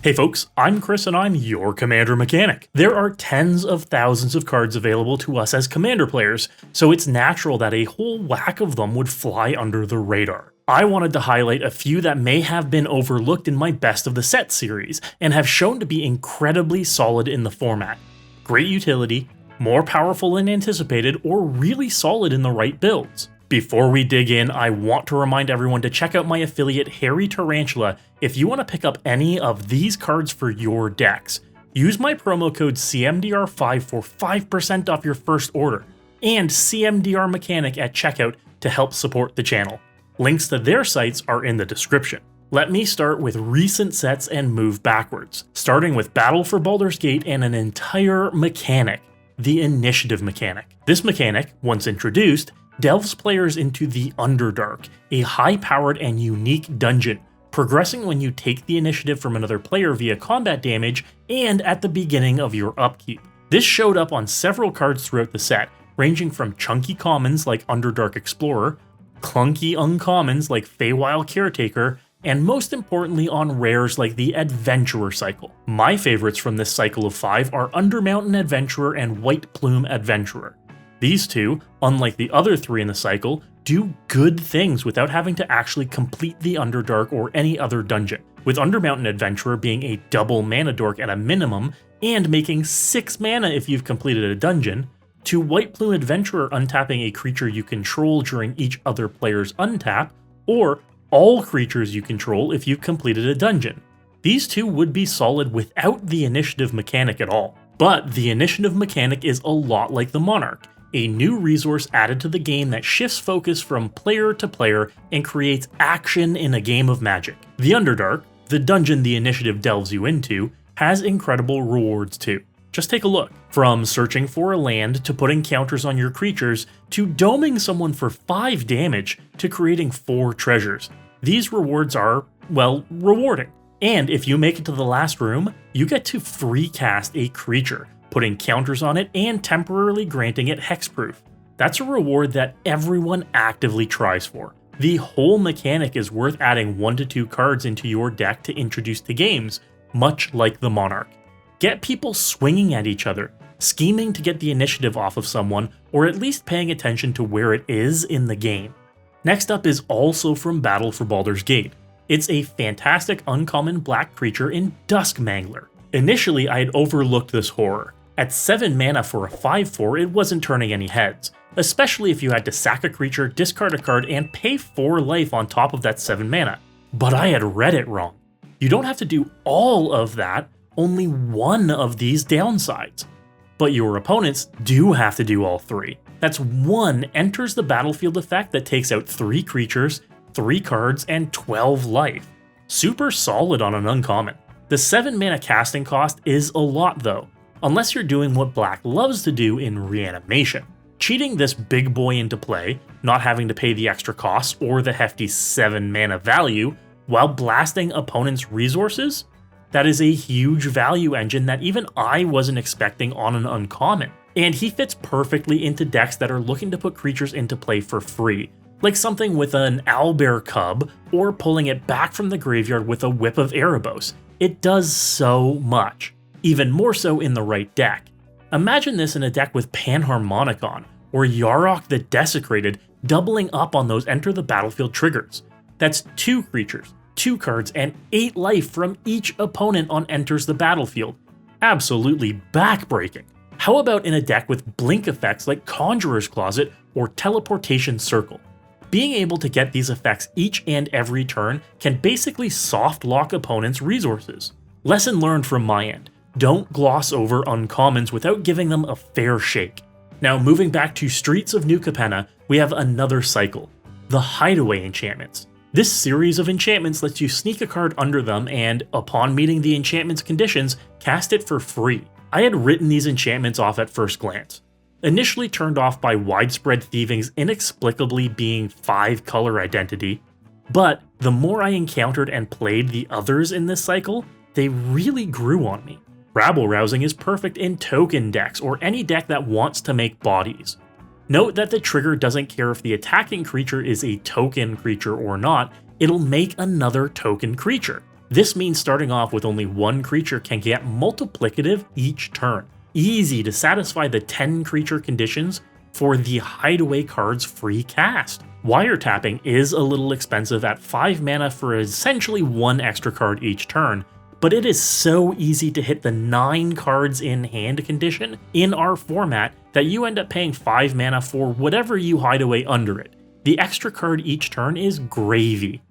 Hey folks, I'm Chris and I'm your Commander Mechanic. There are tens of thousands of cards available to us as Commander players, so it's natural that a whole whack of them would fly under the radar. I wanted to highlight a few that may have been overlooked in my Best of the Set series, and have shown to be incredibly solid in the format. Great utility, more powerful than anticipated, or really solid in the right builds. Before we dig in, I want to remind everyone to check out my affiliate Hairy Tarantula if you want to pick up any of these cards for your decks. Use my promo code CMDR5 for 5% off your first order, and CMDR Mechanic at checkout to help support the channel. Links to their sites are in the description. Let me start with recent sets and move backwards, starting with Battle for Baldur's Gate and an entire mechanic, the Initiative mechanic. This mechanic, once introduced, delves players into the Underdark, a high-powered and unique dungeon, progressing when you take the initiative from another player via combat damage and at the beginning of your upkeep. This showed up on several cards throughout the set, ranging from chunky commons like Underdark Explorer, clunky uncommons like Feywild Caretaker, and most importantly on rares like the Adventurer cycle. My favorites from this cycle of 5 are Undermountain Adventurer and White Plume Adventurer. These two, unlike the other 3 in the cycle, do good things without having to actually complete the Underdark or any other dungeon, with Undermountain Adventurer being a double mana dork at a minimum and making 6 mana if you've completed a dungeon, to White Plume Adventurer untapping a creature you control during each other player's untap, or all creatures you control if you've completed a dungeon. These two would be solid without the Initiative mechanic at all. But the Initiative mechanic is a lot like the Monarch, a new resource added to the game that shifts focus from player to player and creates action in a game of Magic. The Underdark, the dungeon the Initiative delves you into, has incredible rewards too. Just take a look. From searching for a land to putting counters on your creatures, to doming someone for 5 damage, to creating 4 treasures. These rewards are, well, rewarding. And if you make it to the last room, you get to free cast a creature, putting counters on it and temporarily granting it hexproof. That's a reward that everyone actively tries for. The whole mechanic is worth adding 1 to 2 cards into your deck to introduce to games, much like the Monarch. Get people swinging at each other, scheming to get the initiative off of someone, or at least paying attention to where it is in the game. Next up is also from Battle for Baldur's Gate. It's a fantastic uncommon black creature in Dusk Mangler. Initially, I had overlooked this horror. At 7 mana for a 5/4, it wasn't turning any heads, especially if you had to sack a creature, discard a card, and pay 4 life on top of that 7 mana. But I had read it wrong. You don't have to do all of that, only one of these downsides. But your opponents do have to do all 3. That's 1 enters the battlefield effect that takes out 3 creatures, 3 cards, and 12 life. Super solid on an uncommon. The 7 mana casting cost is a lot though, unless you're doing what Black loves to do in Reanimation. Cheating this big boy into play, not having to pay the extra costs or the hefty 7 mana value, while blasting opponents' resources? That is a huge value engine that even I wasn't expecting on an uncommon. And he fits perfectly into decks that are looking to put creatures into play for free, like something with an Owlbear Cub, or pulling it back from the graveyard with a Whip of Erebos. It does so much. Even more so in the right deck. Imagine this in a deck with Panharmonicon, or Yarok the Desecrated doubling up on those enter the battlefield triggers. That's 2 creatures, 2 cards, and 8 life from each opponent on enters the battlefield. Absolutely backbreaking. How about in a deck with blink effects like Conjurer's Closet or Teleportation Circle? Being able to get these effects each and every turn can basically soft lock opponents' resources. Lesson learned from my end. Don't gloss over uncommons without giving them a fair shake. Now moving back to Streets of New Capenna, we have another cycle, the Hideaway enchantments. This series of enchantments lets you sneak a card under them and, upon meeting the enchantment's conditions, cast it for free. I had written these enchantments off at first glance. Initially turned off by Widespread Thieving's inexplicably being 5-color identity, but the more I encountered and played the others in this cycle, they really grew on me. Rabble-rousing is perfect in token decks or any deck that wants to make bodies. Note that the trigger doesn't care if the attacking creature is a token creature or not, it'll make another token creature. This means starting off with only one creature can get multiplicative each turn. Easy to satisfy the 10 creature conditions for the Hideaway card's free cast. Wiretapping is a little expensive at 5 mana for essentially one extra card each turn, but it is so easy to hit the 9 cards in hand condition in our format that you end up paying 5 mana for whatever you hide away under it. The extra card each turn is gravy.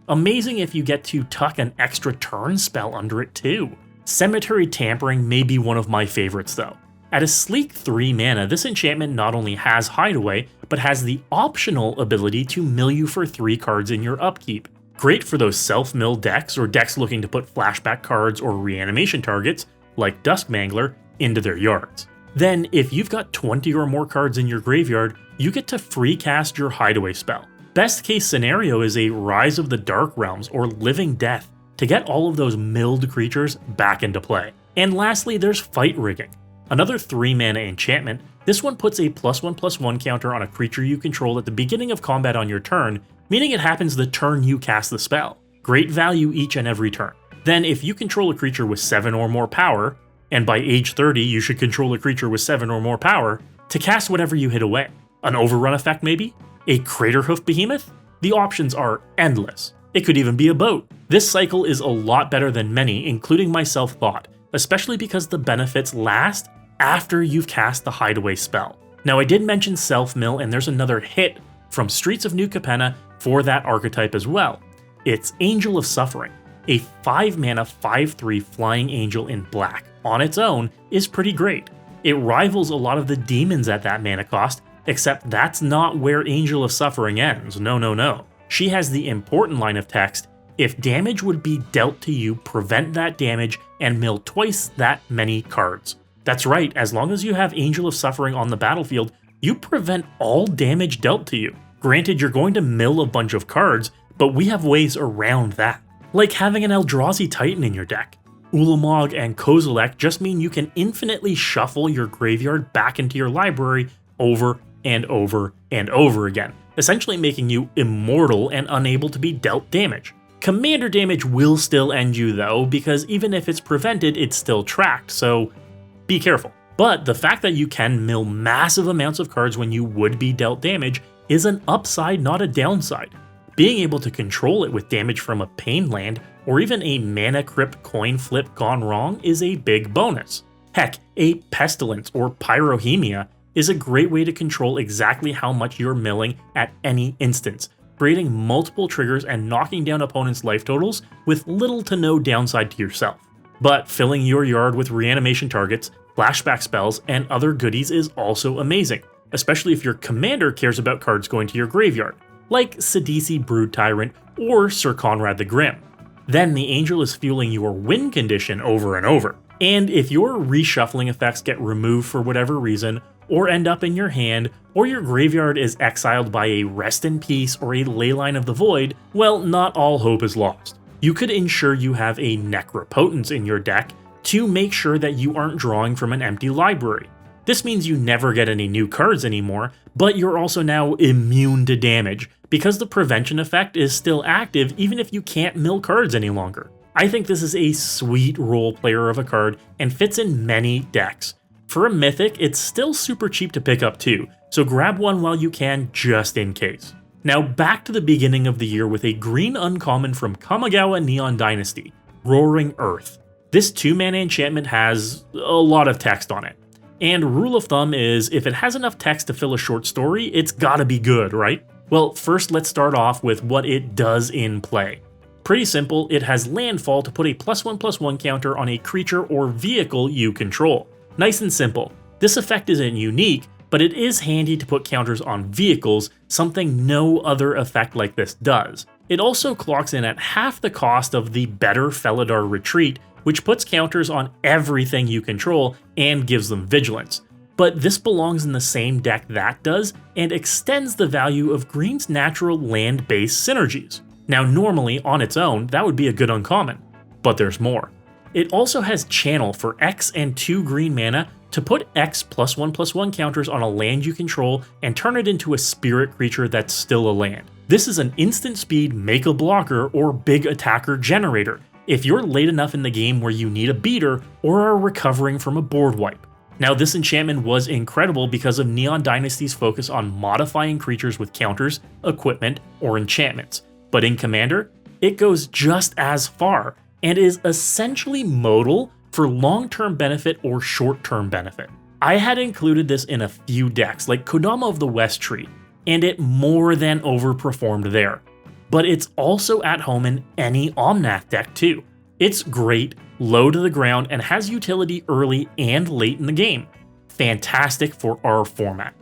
Amazing if you get to tuck an extra turn spell under it too. Cemetery Tampering may be one of my favorites though. At a sleek 3 mana, this enchantment not only has Hideaway, but has the optional ability to mill you for 3 cards in your upkeep. Great for those self-mill decks or decks looking to put flashback cards or reanimation targets, like Duskmangler, into their yards. Then, if you've got 20 or more cards in your graveyard, you get to free cast your Hideaway spell. Best case scenario is a Rise of the Dark Realms or Living Death to get all of those milled creatures back into play. And lastly, there's Fight Rigging. Another 3 mana enchantment. This one puts a +1/+1 counter on a creature you control at the beginning of combat on your turn, meaning it happens the turn you cast the spell. Great value each and every turn. Then if you control a creature with 7 or more power, and by age 30 you should control a creature with 7 or more power, to cast whatever you hit away. An overrun effect maybe? A Craterhoof Behemoth? The options are endless. It could even be a boat. This cycle is a lot better than many, including myself, thought, especially because the benefits last after you've cast the Hideaway spell. Now I did mention self-mill, and there's another hit from Streets of New Capenna for that archetype as well. It's Angel of Suffering. A 5 mana 5/3 flying angel in black on its own is pretty great. It rivals a lot of the demons at that mana cost, except that's not where Angel of Suffering ends. No. She has the important line of text: if damage would be dealt to you, prevent that damage and mill twice that many cards. That's right, as long as you have Angel of Suffering on the battlefield, you prevent all damage dealt to you. Granted, you're going to mill a bunch of cards, but we have ways around that. Like having an Eldrazi Titan in your deck. Ulamog and Kozilek just mean you can infinitely shuffle your graveyard back into your library over and over and over again, essentially making you immortal and unable to be dealt damage. Commander damage will still end you though, because even if it's prevented, it's still tracked, so be careful. But the fact that you can mill massive amounts of cards when you would be dealt damage is an upside, not a downside. Being able to control it with damage from a Pain Land or even a Mana Crypt coin flip gone wrong is a big bonus. Heck, a Pestilence or Pyrohemia is a great way to control exactly how much you're milling at any instance, creating multiple triggers and knocking down opponents' life totals with little to no downside to yourself. But filling your yard with reanimation targets, flashback spells, and other goodies is also amazing, especially if your commander cares about cards going to your graveyard, like Sidisi Brood Tyrant or Sir Conrad the Grim. Then the angel is fueling your win condition over and over. And if your reshuffling effects get removed for whatever reason, or end up in your hand, or your graveyard is exiled by a Rest in Peace or a Leyline of the Void, well, not all hope is lost. You could ensure you have a Necropotence in your deck to make sure that you aren't drawing from an empty library. This means you never get any new cards anymore, but you're also now immune to damage, because the prevention effect is still active even if you can't mill cards any longer. I think this is a sweet role player of a card and fits in many decks. For a mythic, it's still super cheap to pick up too, so grab one while you can just in case. Now back to the beginning of the year with a green uncommon from Kamigawa Neon Dynasty, Roaring Earth. This 2-mana enchantment has a lot of text on it. And rule of thumb is, if it has enough text to fill a short story, it's gotta be good, right? Well, first let's start off with what it does in play. Pretty simple, it has landfall to put a +1/+1 counter on a creature or vehicle you control. Nice and simple. This effect isn't unique, but it is handy to put counters on vehicles, something no other effect like this does. It also clocks in at half the cost of the better Felidar Retreat, which puts counters on everything you control and gives them vigilance. But this belongs in the same deck that does, and extends the value of green's natural land-based synergies. Now normally, on its own, that would be a good uncommon, but there's more. It also has Channel for X and 2 green mana to put X +1/+1 counters on a land you control and turn it into a spirit creature that's still a land. This is an instant speed make a blocker or big attacker generator, if you're late enough in the game where you need a beater or are recovering from a board wipe. Now, this enchantment was incredible because of Neon Dynasty's focus on modifying creatures with counters, equipment, or enchantments, but in Commander, it goes just as far and is essentially modal for long-term benefit or short-term benefit. I had included this in a few decks like Kodama of the West Tree, and it more than overperformed there. But it's also at home in any Omnath deck too. It's great, low to the ground, and has utility early and late in the game. Fantastic for our format.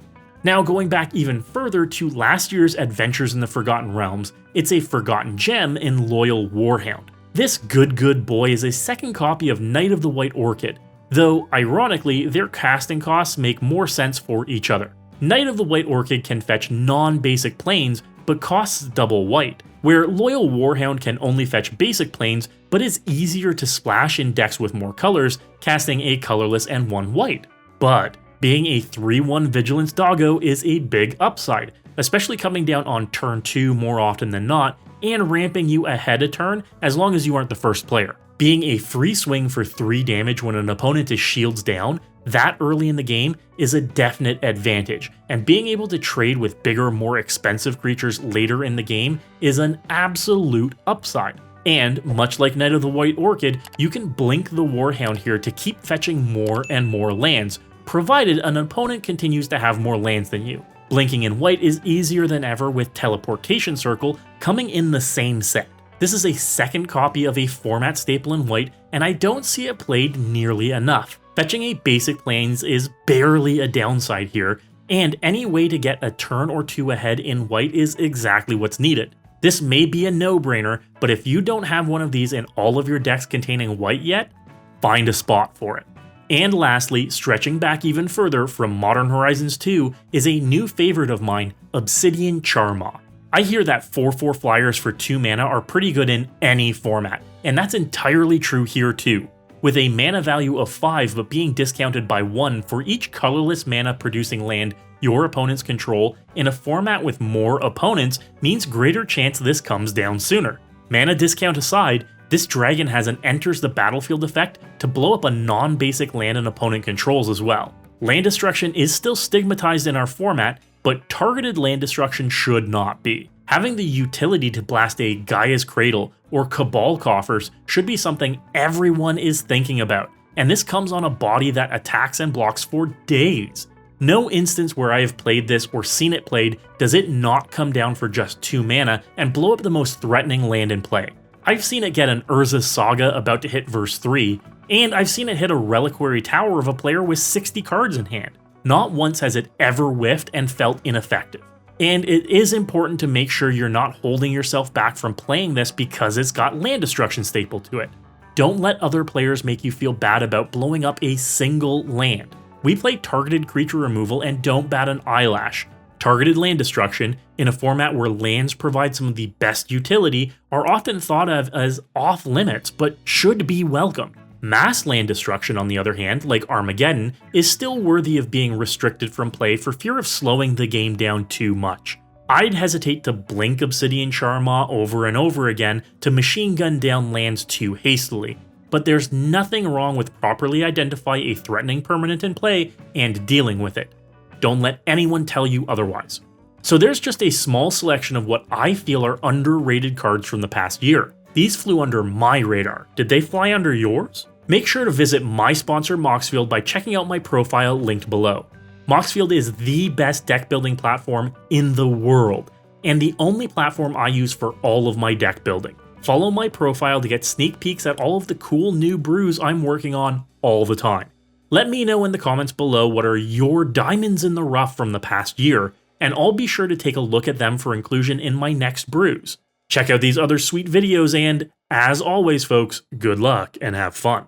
Now, going back even further to last year's Adventures in the Forgotten Realms, it's a forgotten gem in Loyal Warhound. This good boy is a second copy of Knight of the White Orchid, though ironically their casting costs make more sense for each other. Knight of the White Orchid can fetch non-basic planes but costs double white, where Loyal Warhound can only fetch basic planes but is easier to splash in decks with more colors, casting a colorless and 1 white. But being a 3/1 Vigilance Doggo is a big upside, especially coming down on turn 2 more often than not, and ramping you ahead a turn as long as you aren't the first player. Being a free swing for 3 damage when an opponent is shields down that early in the game is a definite advantage, and being able to trade with bigger, more expensive creatures later in the game is an absolute upside. And much like Knight of the White Orchid, you can blink the Warhound here to keep fetching more and more lands, provided an opponent continues to have more lands than you. Blinking in white is easier than ever with Teleportation Circle coming in the same set. This is a second copy of a format staple in white, and I don't see it played nearly enough. Fetching a basic planes is barely a downside here, and any way to get a turn or 2 ahead in white is exactly what's needed. This may be a no-brainer, but if you don't have one of these in all of your decks containing white yet, find a spot for it. And lastly, stretching back even further from Modern Horizons 2 is a new favorite of mine, Obsidian Charmaw. I hear that 4/4 flyers for 2 mana are pretty good in any format, and that's entirely true here too. With a mana value of 5 but being discounted by 1 for each colorless mana producing land your opponents control in a format with more opponents means greater chance this comes down sooner. Mana discount aside, this dragon has an enters the battlefield effect to blow up a non-basic land an opponent controls as well. Land destruction is still stigmatized in our format, but targeted land destruction should not be. Having the utility to blast a Gaia's Cradle or Cabal Coffers should be something everyone is thinking about, and this comes on a body that attacks and blocks for days. No instance where I have played this or seen it played does it not come down for just 2 mana and blow up the most threatening land in play. I've seen it get an Urza's Saga about to hit verse 3, and I've seen it hit a Reliquary Tower of a player with 60 cards in hand. Not once has it ever whiffed and felt ineffective. And it is important to make sure you're not holding yourself back from playing this because it's got land destruction staple to it. Don't let other players make you feel bad about blowing up a single land. We play targeted creature removal and don't bat an eyelash. Targeted land destruction, in a format where lands provide some of the best utility, are often thought of as off limits, but should be welcomed. Mass land destruction, on the other hand, like Armageddon, is still worthy of being restricted from play for fear of slowing the game down too much. I'd hesitate to blink Obsidian Charmaw over and over again to machine gun down lands too hastily, but there's nothing wrong with properly identify a threatening permanent in play and dealing with it. Don't let anyone tell you otherwise. So there's just a small selection of what I feel are underrated cards from the past year. These flew under my radar. Did they fly under yours? Make sure to visit my sponsor Moxfield by checking out my profile linked below. Moxfield is the best deck building platform in the world, and the only platform I use for all of my deck building. Follow my profile to get sneak peeks at all of the cool new brews I'm working on all the time. Let me know in the comments below what are your diamonds in the rough from the past year, and I'll be sure to take a look at them for inclusion in my next brews. Check out these other sweet videos and, as always folks, good luck and have fun.